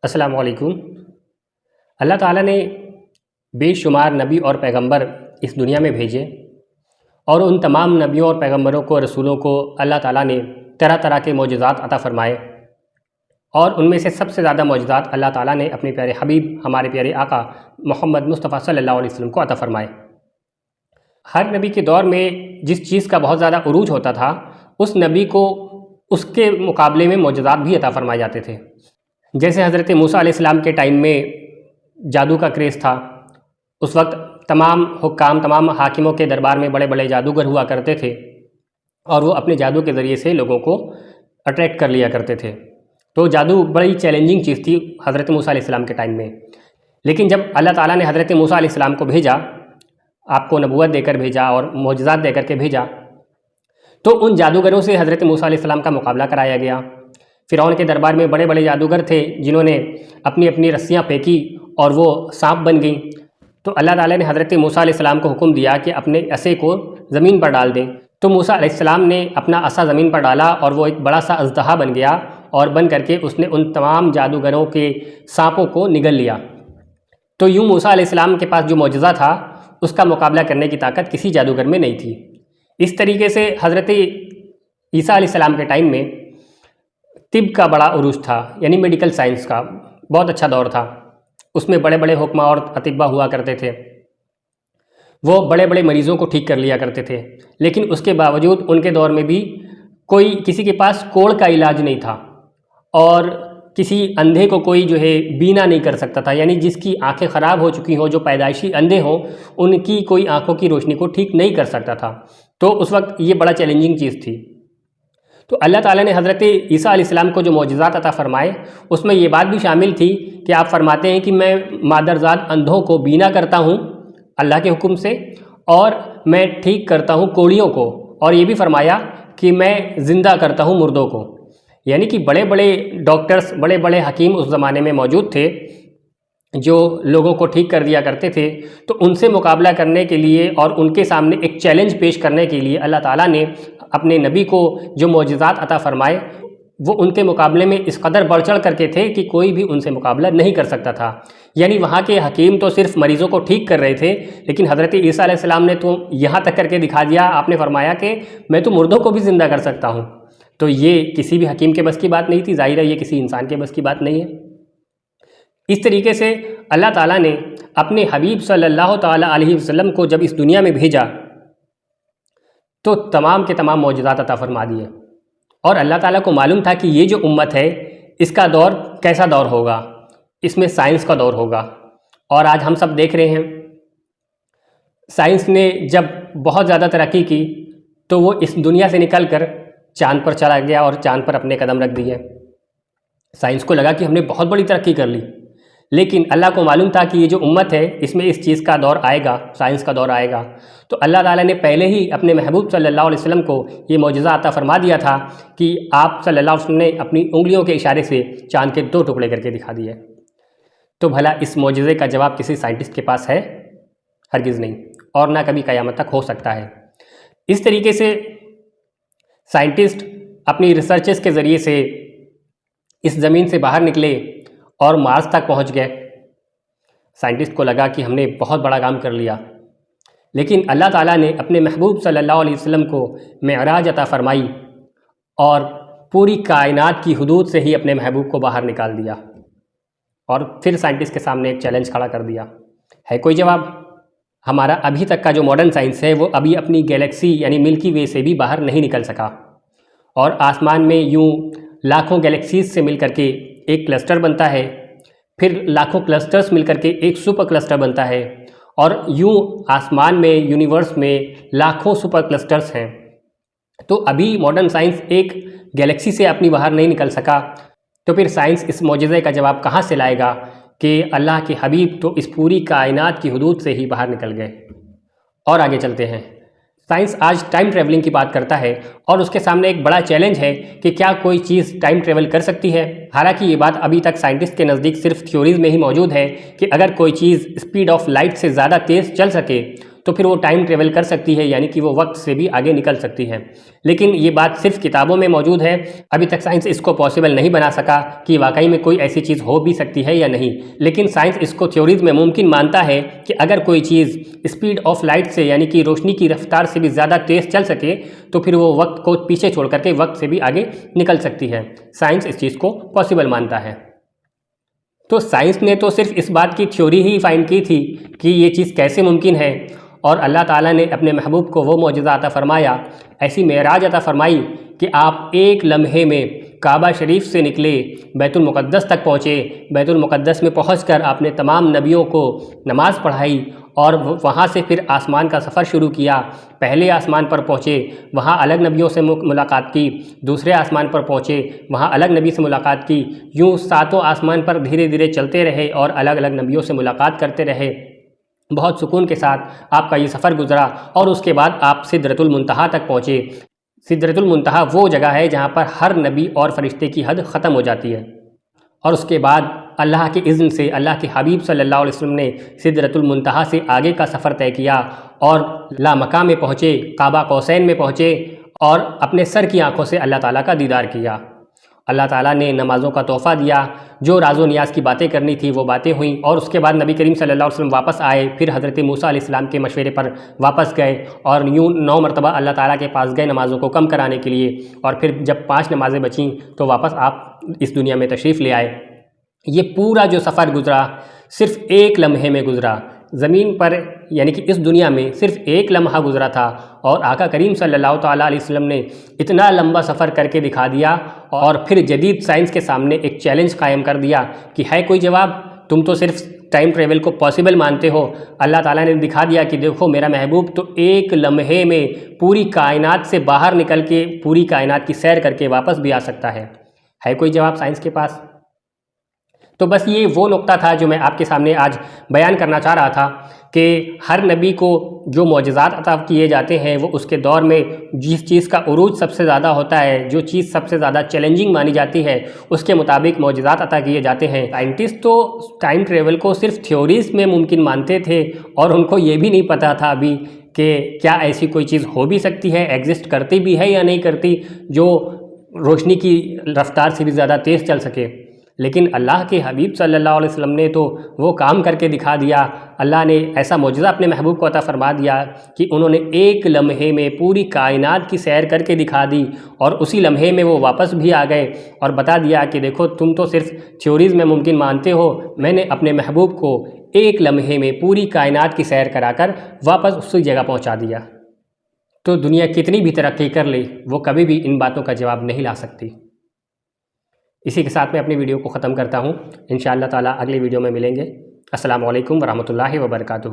السلام علیکم۔ اللہ تعالیٰ نے بے شمار نبی اور پیغمبر اس دنیا میں بھیجے، اور ان تمام نبیوں اور پیغمبروں کو رسولوں کو اللہ تعالیٰ نے طرح طرح کے معجزات عطا فرمائے، اور ان میں سے سب سے زیادہ معجزات اللہ تعالیٰ نے اپنے پیارے حبیب ہمارے پیارے آقا محمد مصطفیٰ صلی اللہ علیہ وسلم کو عطا فرمائے۔ ہر نبی کے دور میں جس چیز کا بہت زیادہ عروج ہوتا تھا، اس نبی کو اس کے مقابلے میں معجزات بھی عطا فرمائے جاتے تھے۔ جیسے حضرت موسیٰ علیہ السلام کے ٹائم میں جادو کا کریز تھا۔ اس وقت تمام حکام، تمام حاکموں کے دربار میں بڑے بڑے جادوگر ہوا کرتے تھے، اور وہ اپنے جادو کے ذریعے سے لوگوں کو اٹریکٹ کر لیا کرتے تھے۔ تو جادو بڑی چیلنجنگ چیز تھی حضرت موسیٰ علیہ السلام کے ٹائم میں۔ لیکن جب اللہ تعالیٰ نے حضرت موسیٰ علیہ السلام کو بھیجا، آپ کو نبوت دے کر بھیجا اور معجزات دے کر کے بھیجا، تو ان جادوگروں سے حضرت موسیٰ علیہ السلام کا مقابلہ کرایا گیا۔ فرعون کے دربار میں بڑے بڑے جادوگر تھے جنہوں نے اپنی اپنی رسیاں پھینکی اور وہ سانپ بن گئیں۔ تو اللہ تعالیٰ نے حضرت موسیٰ علیہ السلام کو حکم دیا کہ اپنے عصے کو زمین پر ڈال دیں۔ تو موسیٰ علیہ السلام نے اپنا عصا زمین پر ڈالا، اور وہ ایک بڑا سا اژدہا بن گیا، اور بن کر کے اس نے ان تمام جادوگروں کے سانپوں کو نگل لیا۔ تو یوں موسیٰ علیہ السلام کے پاس جو معجزہ تھا، اس کا مقابلہ کرنے کی طاقت کسی جادوگر میں نہیں تھی۔ اس طریقے سے حضرت عیسیٰ علیہ السلام کے ٹائم میں طب کا بڑا عروج تھا، یعنی میڈیکل سائنس کا بہت اچھا دور تھا۔ اس میں بڑے بڑے حکماء اور اطباء ہوا کرتے تھے، وہ بڑے بڑے مریضوں کو ٹھیک کر لیا کرتے تھے۔ لیکن اس کے باوجود ان کے دور میں بھی کسی کے پاس کوڑ کا علاج نہیں تھا، اور کسی اندھے کو کوئی جو ہے بینا نہیں کر سکتا تھا، یعنی جس کی آنکھیں خراب ہو چکی ہوں، جو پیدائشی اندھے ہوں، ان کی کوئی آنکھوں کی روشنی کو ٹھیک نہیں کر سکتا تھا۔ تو اس وقت یہ بڑا چیلنجنگ چیز تھی۔ تو اللہ تعالیٰ نے حضرت عیسیٰ علیہ السلام کو جو معجزات عطا فرمائے، اس میں یہ بات بھی شامل تھی کہ آپ فرماتے ہیں کہ میں مادرزاد اندھوں کو بینا کرتا ہوں اللہ کے حکم سے، اور میں ٹھیک کرتا ہوں کوڑیوں کو، اور یہ بھی فرمایا کہ میں زندہ کرتا ہوں مردوں کو۔ یعنی کہ بڑے بڑے ڈاکٹرز، بڑے بڑے حکیم اس زمانے میں موجود تھے جو لوگوں کو ٹھیک کر دیا کرتے تھے۔ تو ان سے مقابلہ کرنے کے لیے اور ان کے سامنے ایک چیلنج پیش کرنے کے لیے اللہ تعالیٰ نے اپنے نبی کو جو معجزات عطا فرمائے، وہ ان کے مقابلے میں اس قدر بڑھ چڑھ کر کے تھے کہ کوئی بھی ان سے مقابلہ نہیں کر سکتا تھا۔ یعنی وہاں کے حکیم تو صرف مریضوں کو ٹھیک کر رہے تھے، لیکن حضرت عیسیٰ علیہ السلام نے تو یہاں تک کر کے دکھا دیا، آپ نے فرمایا کہ میں تو مردوں کو بھی زندہ کر سکتا ہوں۔ تو یہ کسی بھی حکیم کے بس کی بات نہیں تھی، ظاہر ہے یہ کسی انسان کے بس کی بات نہیں ہے۔ اس طریقے سے اللہ تعالیٰ نے اپنے حبیب صلی اللہ تعالیٰ علیہ وسلم کو جب اس دنیا میں بھیجا، تو تمام کے تمام معجزات عطا فرما دیے، اور اللہ تعالیٰ کو معلوم تھا کہ یہ جو امت ہے، اس کا دور کیسا دور ہوگا، اس میں سائنس کا دور ہوگا۔ اور آج ہم سب دیکھ رہے ہیں، سائنس نے جب بہت زیادہ ترقی کی، تو وہ اس دنیا سے نکل کر چاند پر چلا گیا اور چاند پر اپنے قدم رکھ دیے۔ سائنس کو لگا کہ ہم نے بہت بڑی ترقی کر لی، لیکن اللہ کو معلوم تھا کہ یہ جو امت ہے، اس میں اس چیز کا دور آئے گا، سائنس کا دور آئے گا۔ تو اللہ تعالیٰ نے پہلے ہی اپنے محبوب صلی اللہ علیہ وسلم کو یہ معجزہ عطا فرما دیا تھا کہ آپ صلی اللہ علیہ وسلم نے اپنی انگلیوں کے اشارے سے چاند کے 2 ٹکڑے کر کے دکھا دیے۔ تو بھلا اس معجزے کا جواب کسی سائنٹسٹ کے پاس ہے؟ ہرگز نہیں، اور نہ کبھی قیامت تک ہو سکتا ہے۔ اس طریقے سے سائنٹسٹ اپنی ریسرچز کے ذریعے سے اس زمین سے باہر نکلے اور مارس تک پہنچ گئے۔ سائنٹسٹ کو لگا کہ ہم نے بہت بڑا کام کر لیا، لیکن اللہ تعالیٰ نے اپنے محبوب صلی اللہ علیہ وسلم کو معراج عطا فرمائی، اور پوری کائنات کی حدود سے ہی اپنے محبوب کو باہر نکال دیا، اور پھر سائنٹسٹ کے سامنے ایک چیلنج کھڑا کر دیا۔ ہے کوئی جواب؟ ہمارا ابھی تک کا جو ماڈرن سائنس ہے، وہ ابھی اپنی گیلیکسی یعنی ملکی وے سے بھی باہر نہیں نکل سکا، اور آسمان میں یوں لاکھوں گیلیکسیز سے مل کر کے ایک کلسٹر بنتا ہے، پھر لاکھوں کلسٹرز مل کر کے ایک سپر کلسٹر بنتا ہے، اور یوں آسمان میں، یونیورس میں لاکھوں سپر کلسٹرز ہیں۔ تو ابھی ماڈرن سائنس ایک گیلیکسی سے اپنی باہر نہیں نکل سکا، تو پھر سائنس اس معجزے کا جواب کہاں سے لائے گا کہ اللہ کے حبیب تو اس پوری کائنات کی حدود سے ہی باہر نکل گئے۔ اور آگے چلتے ہیں۔ سائنس آج ٹائم ٹریولنگ کی بات کرتا ہے، اور اس کے سامنے ایک بڑا چیلنج ہے کہ کیا کوئی چیز ٹائم ٹریول کر سکتی ہے۔ حالانکہ یہ بات ابھی تک سائنٹسٹ کے نزدیک صرف تھیوریز میں ہی موجود ہے کہ اگر کوئی چیز اسپیڈ آف لائٹ سے زیادہ تیز چل سکے تو پھر وہ ٹائم ٹریول کر سکتی ہے، یعنی کہ وہ وقت سے بھی آگے نکل سکتی ہے۔ لیکن یہ بات صرف کتابوں میں موجود ہے، ابھی تک سائنس اس کو پاسبل نہیں بنا سکا کہ واقعی میں کوئی ایسی چیز ہو بھی سکتی ہے یا نہیں۔ لیکن سائنس اس کو تھیوریز میں ممکن مانتا ہے کہ اگر کوئی چیز اسپیڈ آف لائٹ سے، یعنی کہ روشنی کی رفتار سے بھی زیادہ تیز چل سکے تو پھر وہ وقت کو پیچھے چھوڑ کر کے وقت سے بھی آگے نکل سکتی ہے۔ سائنس اس چیز کو پاسبل مانتا ہے۔ تو سائنس نے تو صرف اس بات کی تھیوری ہی فائنڈ کی تھی کہ یہ چیز کیسے ممکن ہے، اور اللہ تعالیٰ نے اپنے محبوب کو وہ معجزہ عطا فرمایا، ایسی معراج عطا فرمائی کہ آپ ایک لمحے میں کعبہ شریف سے نکلے، بیت المقدس تک پہنچے، بیت المقدس میں پہنچ کر آپ نے تمام نبیوں کو نماز پڑھائی، اور وہاں سے پھر آسمان کا سفر شروع کیا۔ پہلے آسمان پر پہنچے، وہاں الگ نبیوں سے ملاقات کی، دوسرے آسمان پر پہنچے، وہاں الگ نبی سے ملاقات کی، یوں ساتوں آسمان پر دھیرے دھیرے چلتے رہے اور الگ الگ نبیوں سے ملاقات کرتے رہے۔ بہت سکون کے ساتھ آپ کا یہ سفر گزرا، اور اس کے بعد آپ سدرۃ المنتہا تک پہنچے۔ سدرۃ المنتہا وہ جگہ ہے جہاں پر ہر نبی اور فرشتے کی حد ختم ہو جاتی ہے، اور اس کے بعد اللہ کے اذن سے اللہ کے حبیب صلی اللہ علیہ وسلم نے سدرۃ المنتہا سے آگے کا سفر طے کیا اور لامکان میں پہنچے، قاب قوسین میں پہنچے، اور اپنے سر کی آنکھوں سے اللہ تعالیٰ کا دیدار کیا۔ اللہ تعالیٰ نے نمازوں کا تحفہ دیا، جو راز و نیاز کی باتیں کرنی تھی وہ باتیں ہوئیں، اور اس کے بعد نبی کریم صلی اللہ علیہ وسلم واپس آئے، پھر حضرت موسیٰ علیہ السلام کے مشورے پر واپس گئے، اور یوں 9 مرتبہ اللہ تعالیٰ کے پاس گئے نمازوں کو کم کرانے کے لیے، اور پھر جب 5 نمازیں بچیں تو واپس آپ اس دنیا میں تشریف لے آئے۔ یہ پورا جو سفر گزرا صرف ایک لمحے میں گزرا، زمین پر یعنی کہ اس دنیا میں صرف ایک لمحہ گزرا تھا، اور آقا کریم صلی اللہ تعالیٰ علیہ وسلم نے اتنا لمبا سفر کر کے دکھا دیا، اور پھر جدید سائنس کے سامنے ایک چیلنج قائم کر دیا کہ ہے کوئی جواب؟ تم تو صرف ٹائم ٹریول کو پاسبل مانتے ہو۔ اللہ تعالیٰ نے دکھا دیا کہ دیکھو میرا محبوب تو ایک لمحے میں پوری کائنات سے باہر نکل کے پوری کائنات کی سیر کر کے واپس بھی آ سکتا ہے کوئی جواب سائنس کے پاس؟ تو بس یہ وہ نقطہ تھا جو میں آپ کے سامنے آج بیان کرنا چاہ رہا تھا کہ ہر نبی کو جو معجزات عطا کیے جاتے ہیں وہ اس کے دور میں جس چیز کا عروج سب سے زیادہ ہوتا ہے، جو چیز سب سے زیادہ چیلنجنگ مانی جاتی ہے، اس کے مطابق معجزات عطا کیے جاتے ہیں۔ سائنٹسٹ تو ٹائم ٹریول کو صرف تھیوریز میں ممکن مانتے تھے، اور ان کو یہ بھی نہیں پتہ تھا ابھی کہ کیا ایسی کوئی چیز ہو بھی سکتی ہے، ایگزسٹ کرتی بھی ہے یا نہیں کرتی، جو روشنی کی رفتار سے بھی زیادہ تیز چل سکے۔ لیکن اللہ کے حبیب صلی اللہ علیہ وسلم نے تو وہ کام کر کے دکھا دیا، اللہ نے ایسا معجزہ اپنے محبوب کو عطا فرما دیا کہ انہوں نے ایک لمحے میں پوری کائنات کی سیر کر کے دکھا دی، اور اسی لمحے میں وہ واپس بھی آ گئے اور بتا دیا کہ دیکھو تم تو صرف تھیوریز میں ممکن مانتے ہو، میں نے اپنے محبوب کو ایک لمحے میں پوری کائنات کی سیر کرا کر واپس اسی جگہ پہنچا دیا۔ تو دنیا کتنی بھی ترقی کر لے وہ کبھی بھی ان باتوں کا جواب نہیں لا سکتی۔ اسی کے ساتھ میں اپنی ویڈیو کو ختم کرتا ہوں، انشاءاللہ تعالیٰ اگلی ویڈیو میں ملیں گے۔ السلام علیکم ورحمۃ اللہ وبرکاتہ۔